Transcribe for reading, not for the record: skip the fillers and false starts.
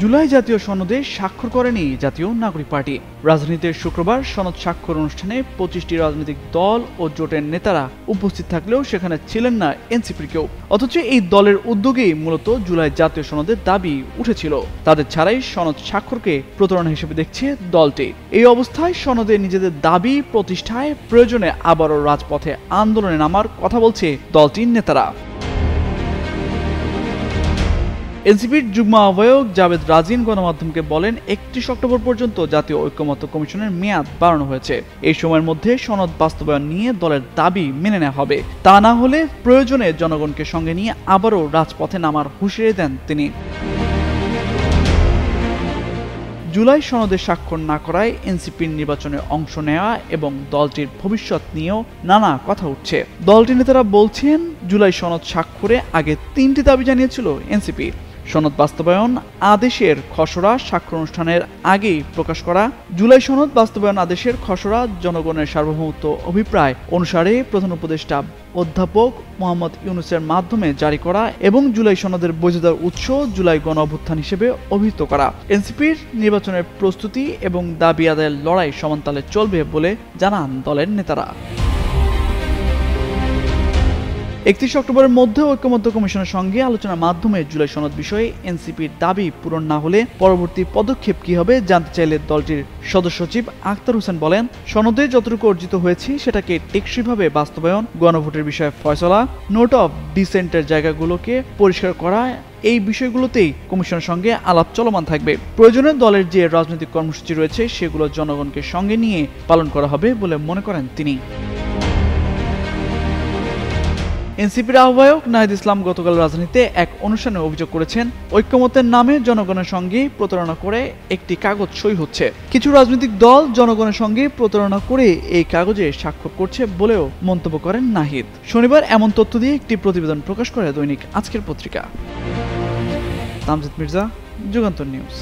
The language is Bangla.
জুলাই জাতীয় সনদে স্বাক্ষর করেনি জাতীয় নাগরিক পার্টি। রাজধানীতে শুক্রবার সনদ স্বাক্ষর অনুষ্ঠানে 25টি রাজনৈতিক দল ও জোটের নেতারা উপস্থিত থাকলেও সেখানে ছিলেন না এনসিপির কেউ। অথচ এই দলের উদ্যোগেই মূলত জুলাই জাতীয় সনদের দাবি উঠেছিল। তাদের ছাড়াই সনদ স্বাক্ষরকে প্রতারণা হিসেবে দেখছে দলটি। এই অবস্থায় সনদে নিজেদের দাবি প্রতিষ্ঠায় প্রয়োজনে আবারও রাজপথে আন্দোলনে নামার কথা বলছে দলটির নেতারা। এনসিপির যুগ্ম আহ্বায়ক জাভেদ রাজিন গণমাধ্যমকে বলেন, 31 অক্টোবর পর্যন্ত জাতীয় ঐক্যমত্য কমিশনের মেয়াদ বাড়ানো হয়েছে। এই সময়ের মধ্যে সনদ বাস্তবায়ন নিয়ে দলের দাবি মেনে নেওয়া হবে। তা না হলে প্রয়োজনে জনগণকে সঙ্গে নিয়ে আবারও রাজপথে নামার হুঁশিয়ারি দেন তিনি। জুলাই সনদে স্বাক্ষর না করায় এনসিপির নির্বাচনে অংশ নেওয়া এবং দলটির ভবিষ্যৎ নিয়েও নানা কথা উঠছে। দলটির নেতারা বলছেন, জুলাই সনদ স্বাক্ষরে আগে 3টি দাবি জানিয়েছিল এনসিপি। সনদ বাস্তবায়ন আদেশের খসড়া স্বাক্ষর অনুষ্ঠানের আগেই প্রকাশ করা, জুলাই সনদ বাস্তবায়ন আদেশের খসড়া জনগণের সার্বভৌমত্ব অভিপ্রায় অনুসারে প্রধান উপদেষ্টা অধ্যাপক মোহাম্মদ ইউনূসের মাধ্যমে জারি করা এবং জুলাই সনদের বৈধতার উৎস জুলাই গণ অভ্যুত্থান হিসেবে অভিহিত করা। এনসিপির নির্বাচনের প্রস্তুতি এবং দাবি আদায়ের লড়াই সমানতালে চলবে বলে জানান দলের নেতারা। 31 অক্টোবরের মধ্যে ঐক্যমত্য কমিশনের সঙ্গে আলোচনার মাধ্যমে জুলাই সনদ বিষয়ে এনসিপির দাবি পূরণ না হলে পরবর্তী পদক্ষেপ কি হবে জানতে চাইলে দলটির সদস্য সচিব আক্তার হোসেন বলেন, সনদে যতটুকু অর্জিত হয়েছে সেটাকে টেকসইভাবে বাস্তবায়ন, গণভোটের বিষয়ে ফয়সলা, নোট অফ ডিসেন্টের জায়গাগুলোকে পরিষ্কার করা, এই বিষয়গুলোতেই কমিশনের সঙ্গে আলাপ চলমান থাকবে। প্রয়োজনে দলের যে রাজনৈতিক কর্মসূচি রয়েছে সেগুলো জনগণকে সঙ্গে নিয়ে পালন করা হবে বলে মনে করেন তিনি। এনসিপির আহ্বায়ক নাহিদ ইসলাম গতকাল রাজধানীতে এক অনুষ্ঠানে অভিযোগ করেছেন, ঐক্যমত্যের নামে জনগণের সঙ্গে প্রতারণা করে একটি কাগজ সই হচ্ছে। কিছু রাজনৈতিক দল জনগণের সঙ্গে প্রতারণা করে এই কাগজে স্বাক্ষর করছে বলেও মন্তব্য করেন নাহিদ। শনিবার এমন তথ্য দিয়ে একটি প্রতিবেদন প্রকাশ করে দৈনিক আজকের পত্রিকা। তামজিদ মির্জা, যুগান্তর নিউজ।